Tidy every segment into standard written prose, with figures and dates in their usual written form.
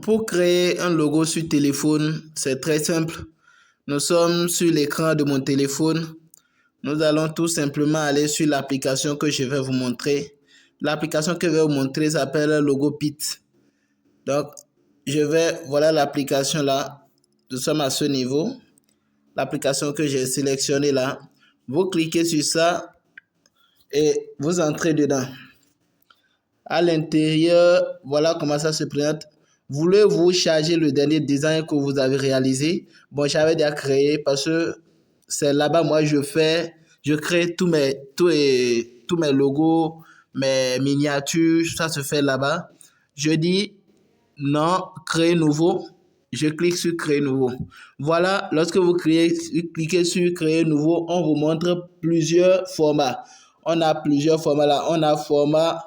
Pour créer un logo sur téléphone, c'est très simple. Nous sommes sur l'écran de mon téléphone. Nous allons tout simplement aller sur l'application que je vais vous montrer. L'application que je vais vous montrer s'appelle Logopit. Donc, voilà l'application là. Nous sommes à ce niveau. L'application que j'ai sélectionnée là. Vous cliquez sur ça et vous entrez dedans. À l'intérieur, voilà comment ça se présente. Voulez-vous charger le dernier design que vous avez réalisé? Bon, j'avais déjà créé parce que c'est là-bas, moi, je crée tous mes logos, mes miniatures, ça se fait là-bas. Je dis non, créer nouveau. Je clique sur créer nouveau. Voilà, lorsque vous cliquez sur créer nouveau, on vous montre plusieurs formats. On a plusieurs formats là. On a format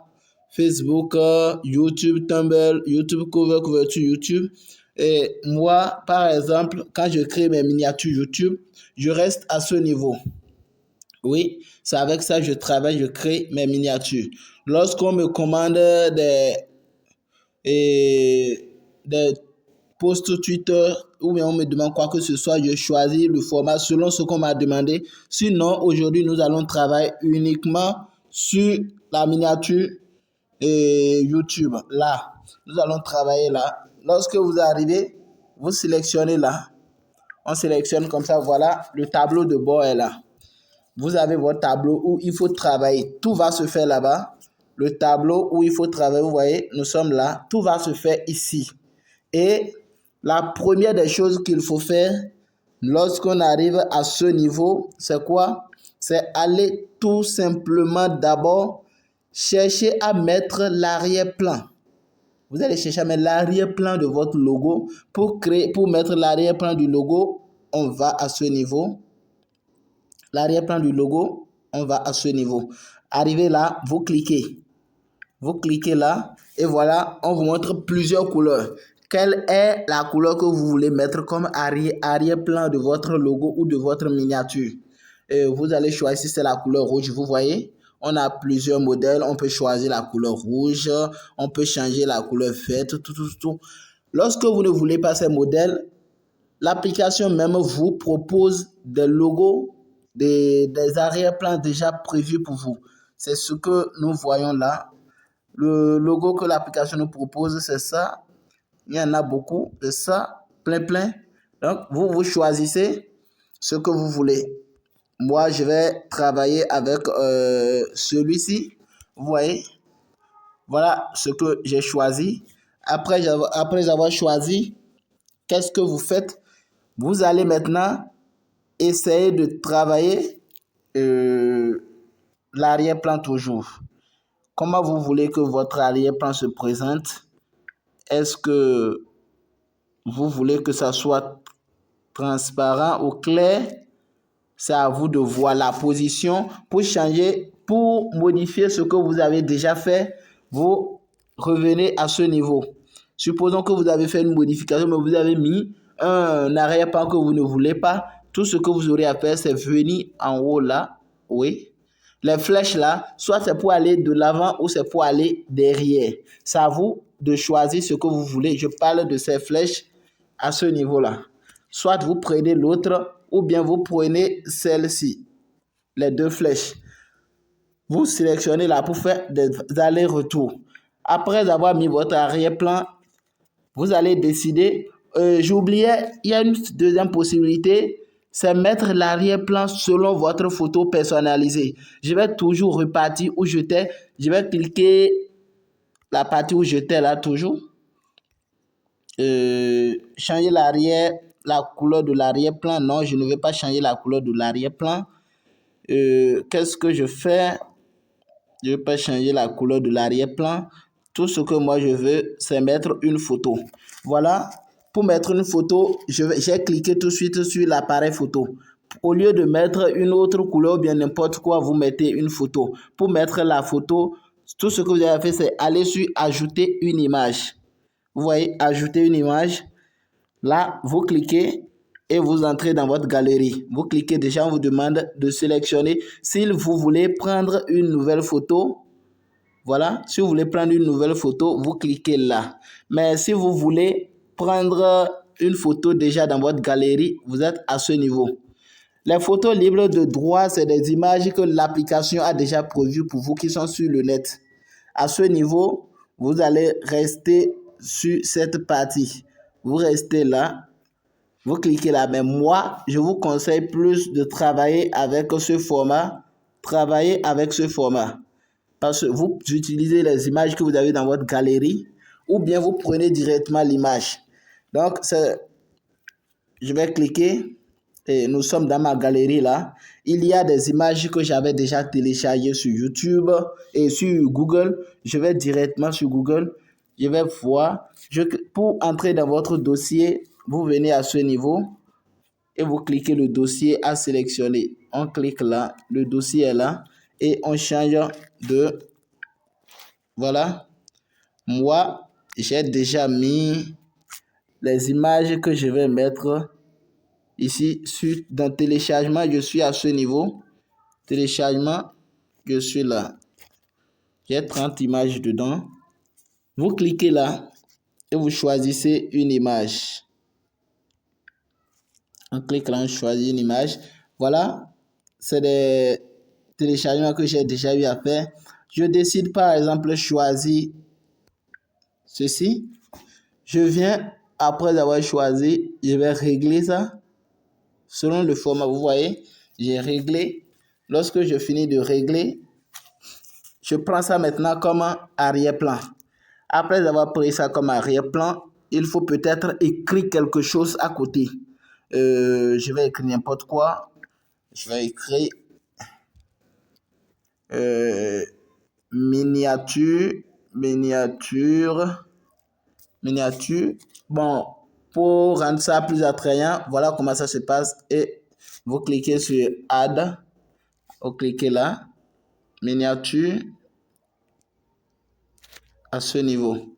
Facebook, YouTube, Tumblr, YouTube Cover, couverture YouTube. Et moi, par exemple, quand je crée mes miniatures YouTube, je reste à ce niveau. Oui, c'est avec ça que je travaille, je crée mes miniatures. Lorsqu'on me commande des posts Twitter ou bien on me demande quoi que ce soit, je choisis le format selon ce qu'on m'a demandé. Sinon, aujourd'hui, nous allons travailler uniquement sur la miniature et YouTube. Là, nous allons travailler là. Lorsque vous arrivez, vous sélectionnez là. On sélectionne comme ça, voilà, le tableau de bord est là. Vous avez votre tableau où il faut travailler. Tout va se faire là-bas. Le tableau où il faut travailler, vous voyez, nous sommes là. Tout va se faire ici. Et la première des choses qu'il faut faire lorsqu'on arrive à ce niveau, c'est quoi? C'est aller tout simplement d'abord chercher à mettre l'arrière-plan. Vous allez chercher à mettre l'arrière-plan de votre logo. Pour mettre l'arrière-plan du logo, on va à ce niveau. L'arrière-plan du logo, on va à ce niveau. Arrivé là, vous cliquez. Vous cliquez là et voilà, on vous montre plusieurs couleurs. Quelle est la couleur que vous voulez mettre comme arrière-plan de votre logo ou de votre miniature? Et vous allez choisir si c'est la couleur rouge, vous voyez. On a plusieurs modèles, on peut choisir la couleur rouge, on peut changer la couleur verte, tout. Lorsque vous ne voulez pas ces modèles, l'application même vous propose des logos, des arrière-plans déjà prévus pour vous. C'est ce que nous voyons là. Le logo que l'application nous propose, c'est ça. Il y en a beaucoup, c'est ça, plein. Donc, vous choisissez ce que vous voulez. Moi, je vais travailler avec celui-ci. Vous voyez, voilà ce que j'ai choisi. Après avoir choisi, qu'est-ce que vous faites? Vous allez maintenant essayer de travailler l'arrière-plan toujours. Comment vous voulez que votre arrière-plan se présente? Est-ce que vous voulez que ça soit transparent ou clair? C'est à vous de voir la position. Pour changer, pour modifier ce que vous avez déjà fait, vous revenez à ce niveau. Supposons que vous avez fait une modification, mais vous avez mis un arrière-plan que vous ne voulez pas. Tout ce que vous aurez à faire, c'est venir en haut là. Oui. Les flèches là, soit c'est pour aller de l'avant ou c'est pour aller derrière. C'est à vous de choisir ce que vous voulez. Je parle de ces flèches à ce niveau-là. Soit vous prenez l'autre ou bien vous prenez celle-ci, les deux flèches. Vous sélectionnez là pour faire des allers-retours. Après avoir mis votre arrière-plan, vous allez décider. J'oubliais, il y a une deuxième possibilité, c'est mettre l'arrière-plan selon votre photo personnalisée. Je vais toujours repartir où j'étais. Je vais cliquer la partie où j'étais là toujours. Changer la couleur de l'arrière-plan. Non, je ne vais pas changer la couleur de l'arrière-plan. Qu'est-ce que je fais? Je ne vais pas changer la couleur de l'arrière-plan. Tout ce que moi je veux, c'est mettre une photo. Voilà. Pour mettre une photo, j'ai cliqué tout de suite sur l'appareil photo. Au lieu de mettre une autre couleur ou bien n'importe quoi, vous mettez une photo. Pour mettre la photo, tout ce que vous avez fait, c'est aller sur ajouter une image. Vous voyez, ajouter une image. Là, vous cliquez et vous entrez dans votre galerie. Vous cliquez déjà, on vous demande de sélectionner. Si vous voulez prendre une nouvelle photo, Voilà, si vous voulez prendre une nouvelle photo, vous cliquez là. Mais si vous voulez prendre une photo déjà dans votre galerie, vous êtes à ce niveau. Les photos libres de droit, c'est des images que l'application a déjà prévues pour vous qui sont sur le net. À ce niveau, vous allez rester sur cette partie. Vous restez là, vous cliquez là. Mais moi, je vous conseille plus de travailler avec ce format. Travaillez avec ce format. Parce que vous utilisez les images que vous avez dans votre galerie ou bien vous prenez directement l'image. Donc, je vais cliquer et nous sommes dans ma galerie là. Il y a des images que j'avais déjà téléchargées sur YouTube et sur Google. Je vais directement sur Google. Je vais voir. Pour entrer dans votre dossier, vous venez à ce niveau et vous cliquez le dossier à sélectionner. On clique là, le dossier est là et on change de... Voilà. Moi, j'ai déjà mis les images que je vais mettre ici dans téléchargement. Je suis à ce niveau. Téléchargement, je suis là. J'ai 30 images dedans. Vous cliquez là et vous choisissez une image. On clique là, on choisit une image. Voilà, c'est des téléchargements que j'ai déjà eu à faire. Je décide par exemple choisir ceci. Je viens, après avoir choisi, je vais régler ça selon le format. Vous voyez, j'ai réglé. Lorsque je finis de régler, je prends ça maintenant comme un arrière-plan. Après avoir pris ça comme arrière-plan, il faut peut-être écrire quelque chose à côté. Je vais écrire n'importe quoi. Je vais écrire miniature. Bon, pour rendre ça plus attrayant, voilà comment ça se passe. Et vous cliquez sur Add. Vous cliquez là. Miniature. À ce niveau.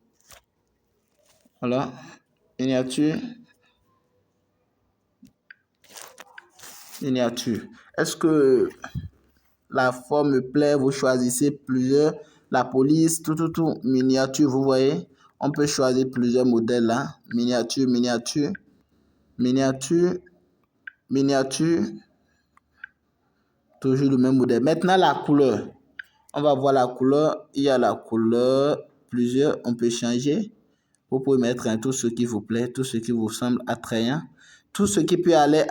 Voilà. Miniature. Miniature. Est-ce que la forme me plaît? Vous choisissez plusieurs. La police, tout. Miniature, vous voyez. On peut choisir plusieurs modèles là. Miniature. Toujours le même modèle. Maintenant, la couleur. On va voir la couleur. Il y a la couleur. Plusieurs. On peut changer. Vous pouvez mettre tout ce qui vous plaît, tout ce qui vous semble attrayant, tout ce qui peut aller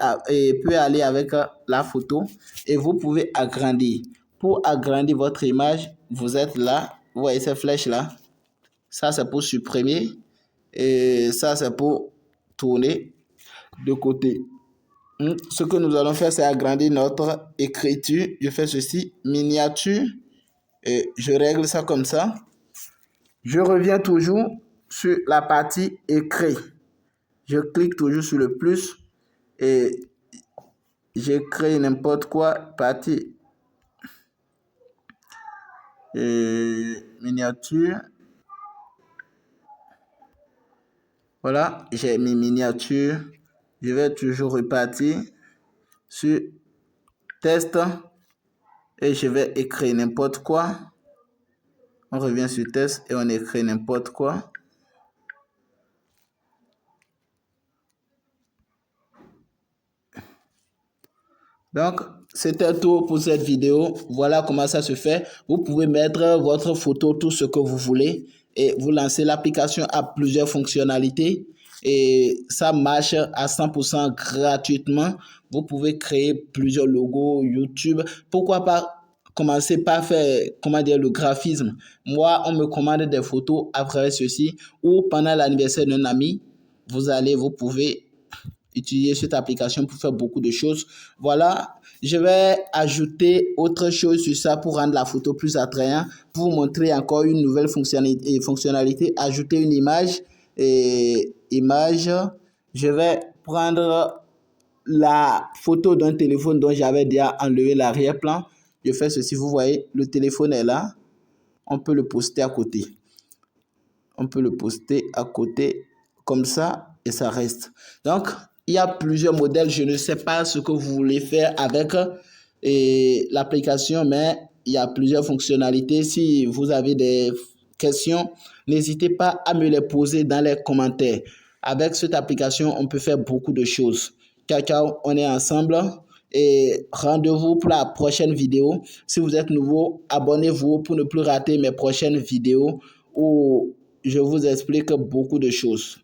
avec la photo. Et vous pouvez agrandir. Pour agrandir votre image, vous êtes là. Vous voyez ces flèches là. Ça, c'est pour supprimer. Et ça, c'est pour tourner de côté. Ce que nous allons faire, c'est agrandir notre écriture. Je fais ceci, miniature. Et je règle ça comme ça. Je reviens toujours sur la partie écrit. Je clique toujours sur le plus et j'écris n'importe quoi, partie miniature. Voilà, j'ai mis miniature. Je vais toujours repartir sur test et je vais écrire n'importe quoi. On revient sur test et on écrit n'importe quoi. Donc, c'était tout pour cette vidéo. Voilà comment ça se fait. Vous pouvez mettre votre photo, tout ce que vous voulez. Et vous lancez l'application à plusieurs fonctionnalités. Et ça marche à 100% gratuitement. Vous pouvez créer plusieurs logos YouTube. Pourquoi pas commencer par faire, le graphisme. Moi, on me commande des photos à travers ceci. Ou pendant l'anniversaire d'un ami, vous pouvez utiliser cette application pour faire beaucoup de choses. Voilà, je vais ajouter autre chose sur ça pour rendre la photo plus attrayante, pour vous montrer encore une nouvelle fonctionnalité, ajouter une image. Je vais prendre la photo d'un téléphone dont j'avais déjà enlevé l'arrière-plan. Je fais ceci, vous voyez, le téléphone est là. On peut le poster à côté. Comme ça et ça reste. Donc, il y a plusieurs modèles. Je ne sais pas ce que vous voulez faire avec l'application, mais il y a plusieurs fonctionnalités. Si vous avez des questions, n'hésitez pas à me les poser dans les commentaires. Avec cette application, on peut faire beaucoup de choses. Ciao, ciao, on est ensemble et rendez-vous pour la prochaine vidéo. Si vous êtes nouveau, abonnez-vous pour ne plus rater mes prochaines vidéos où je vous explique beaucoup de choses.